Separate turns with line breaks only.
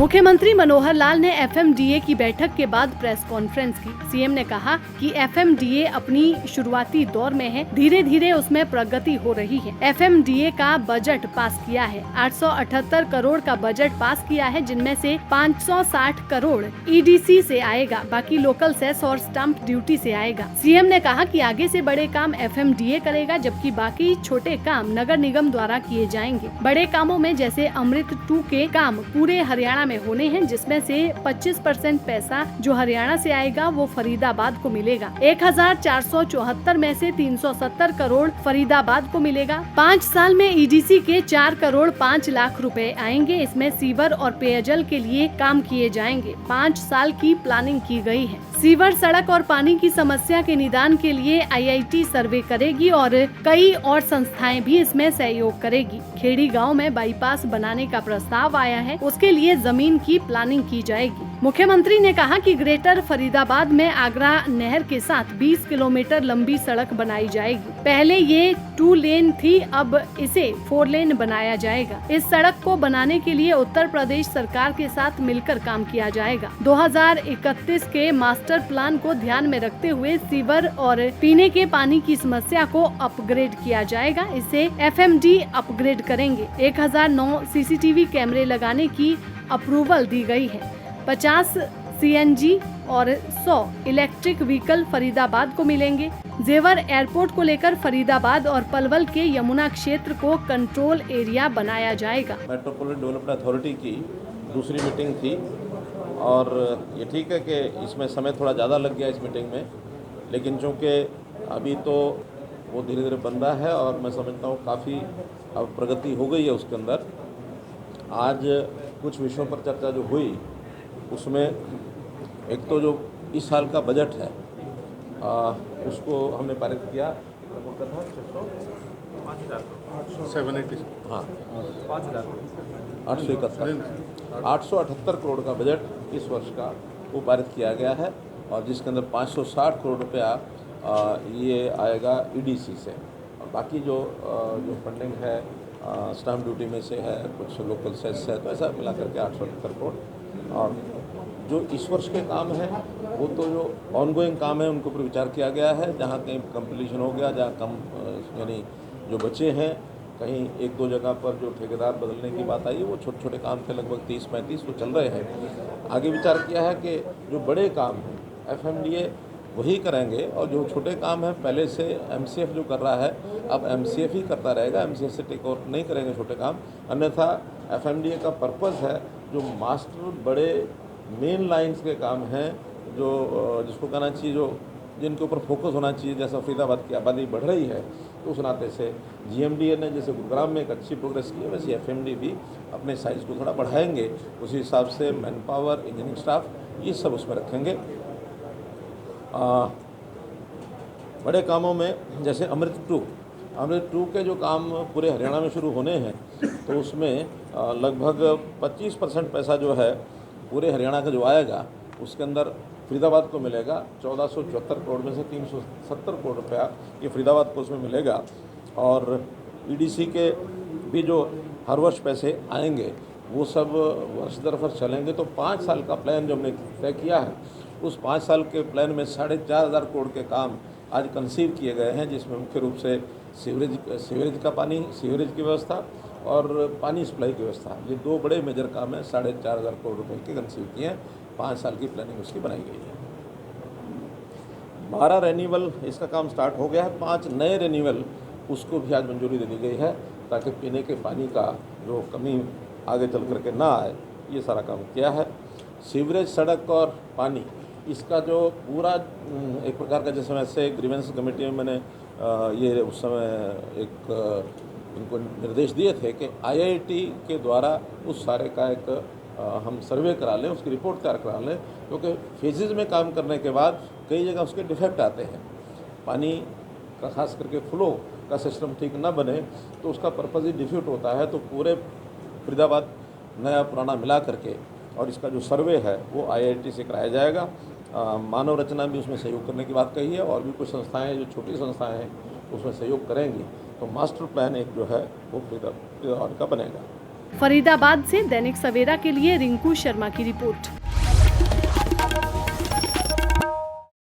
मुख्यमंत्री मनोहर लाल ने एफएमडीए की बैठक के बाद प्रेस कॉन्फ्रेंस की। सीएम ने कहा कि एफएमडीए अपनी शुरुआती दौर में है, धीरे धीरे उसमें प्रगति हो रही है। एफएमडीए का बजट पास किया है, 878 करोड़ का बजट पास किया है, जिनमें से 560 करोड़ ईडीसी से आएगा, बाकी लोकल सेस और स्टैंप ड्यूटी से आएगा। सीएम ने कहा कि आगे से बड़े काम एफएमडीए करेगा, जबकि बाकी छोटे काम नगर निगम द्वारा किए जाएंगे। बड़े कामों में जैसे अमृत 2 के काम पूरे हरियाणा में होने हैं, जिसमें से 25% पैसा जो हरियाणा से आएगा वो फरीदाबाद को मिलेगा। 1474 में से 370 करोड़ फरीदाबाद को मिलेगा। 5 साल में ईडीसी के 4 करोड़ 5 लाख रुपए आएंगे। इसमें सीवर और पेयजल के लिए काम किए जाएंगे। 5 साल की प्लानिंग की गई है। सीवर, सड़क और पानी की समस्या के निदान के लिए आईआईटी सर्वे करेगी और कई और संस्थाएं भी इसमें सहयोग करेगी। खेड़ी गांव में बाईपास बनाने का प्रस्ताव आया है, उसके लिए जमीन की प्लानिंग की जाएगी। मुख्यमंत्री ने कहा कि ग्रेटर फरीदाबाद में आगरा नहर के साथ 20 किलोमीटर लंबी सड़क बनाई जाएगी। पहले ये 2 लेन थी, अब इसे 4 लेन बनाया जाएगा। इस सड़क को बनाने के लिए उत्तर प्रदेश सरकार के साथ मिलकर काम किया जाएगा। 2031 के मास्टर प्लान को ध्यान में रखते हुए सीवर और पीने के पानी की समस्या को अपग्रेड किया जाएगा। इसे एफएमडी अपग्रेड करेंगे। 1009 सीसीटीवी कैमरे लगाने की अप्रूवल दी गई है। 50 सीएनजी और 100 इलेक्ट्रिक व्हीकल फरीदाबाद को मिलेंगे। जेवर एयरपोर्ट को लेकर फरीदाबाद और पलवल के यमुना क्षेत्र को कंट्रोल एरिया बनाया जाएगा।
मेट्रोपॉलिटन डेवलपमेंट अथॉरिटी की दूसरी मीटिंग थी और ये ठीक है कि इसमें समय थोड़ा ज़्यादा लग गया इस मीटिंग में, लेकिन चूँकि अभी तो वो धीरे धीरे बन रहा है और मैं समझता हूँ काफ़ी अब प्रगति हो गई है उसके अंदर। आज कुछ विषयों पर चर्चा जो हुई उसमें एक तो जो इस साल का बजट है उसको हमने पारित किया। हाँ, 878 करोड़ का बजट इस वर्ष का वो पारित किया गया है और जिसके अंदर 560 करोड़ रुपया ये आएगा ईडीसी से और बाकी जो फंडिंग है स्टैंप ड्यूटी में से है, कुछ लोकल सेस है, तो ऐसा मिला करके 878 करोड़। और जो इस वर्ष के काम हैं वो तो जो ऑनगोइंग काम है उनके ऊपर विचार किया गया है। जहाँ कहीं कंप्लीशन हो गया, जहाँ कम यानी जो बचे हैं, कहीं 1-2 जगह पर जो ठेकेदार बदलने की बात आई है वो छोटे छोटे काम थे, लगभग 30-35 वो चल रहे हैं। आगे विचार किया है कि जो बड़े काम हैं एफएमडीए वही करेंगे और जो छोटे काम हैं पहले से एमसीएफ जो कर रहा है अब एमसीएफ ही करता रहेगा, एमसीएफ से टेक ओवर नहीं करेंगे छोटे काम। अन्यथा एफएमडीए का पर्पस है जो मास्टर बड़े मेन लाइंस के काम हैं, जो जिसको कहना चाहिए जो जिनके ऊपर फोकस होना चाहिए। जैसा फरीदाबाद की आबादी बढ़ रही है तो उस नाते से जीएमडीए ने जैसे गुरुग्राम में एक अच्छी प्रोग्रेस की है, वैसे एफएमडी भी अपने साइज़ को थोड़ा बढ़ाएंगे। उसी हिसाब से मैन पावर, इंजीनियरिंग स्टाफ ये सब उसमें रखेंगे। बड़े कामों में जैसे अमृत 2 के जो काम पूरे हरियाणा में शुरू होने हैं तो उसमें लगभग 25% पैसा जो है पूरे हरियाणा का जो आएगा उसके अंदर फरीदाबाद को मिलेगा। 1474 करोड़ में से 370 करोड़ रुपया ये फरीदाबाद को उसमें मिलेगा और ईडीसी के भी जो हर वर्ष पैसे आएंगे वो सब वर्ष दर वर्ष चलेंगे। तो 5 साल का प्लान जो हमने तय किया है उस 5 साल के प्लान में 4,500 करोड़ के काम आज कंसीव किए गए हैं, जिसमें मुख्य रूप से सीवरेज का पानी, सीवरेज की व्यवस्था और पानी सप्लाई की व्यवस्था, ये 2 बड़े मेजर काम हैं। 4,500 करोड़ रुपए के कंसीव किए हैं। 5 साल की प्लानिंग उसकी बनाई गई है। 12 रेन्यूअल इसका काम स्टार्ट हो गया है। 5 नए रेन्यूअल उसको भी आज मंजूरी दे दी गई है ताकि पीने के पानी का जो कमी आगे चल करके ना आए, ये सारा काम किया है। सीवरेज, सड़क और पानी इसका जो पूरा एक प्रकार का जैसे वैसे ग्रीवेंस कमेटी में मैंने ये उस समय एक इनको निर्देश दिए थे कि आईआईटी के द्वारा उस सारे का एक हम सर्वे करा लें, उसकी रिपोर्ट तैयार करा लें, क्योंकि फेजेज़ में काम करने के बाद कई जगह उसके डिफेक्ट आते हैं। पानी का खास करके फ्लो का सिस्टम ठीक ना बने तो उसका पर्पज़ ही डिफ्यूट होता है। तो पूरे फरीदाबाद नया पुराना मिला करके और इसका जो सर्वे है वो आईआईटी से कराया जाएगा। मानव रचना भी उसमें सहयोग करने की बात कही है और भी कुछ संस्थाएं जो छोटी संस्थाएं हैं उसमें सहयोग करेंगी। तो मास्टर प्लान एक जो है वो फरीदाबाद का बनेगा।
फरीदाबाद से दैनिक सवेरा के लिए रिंकू शर्मा की रिपोर्ट।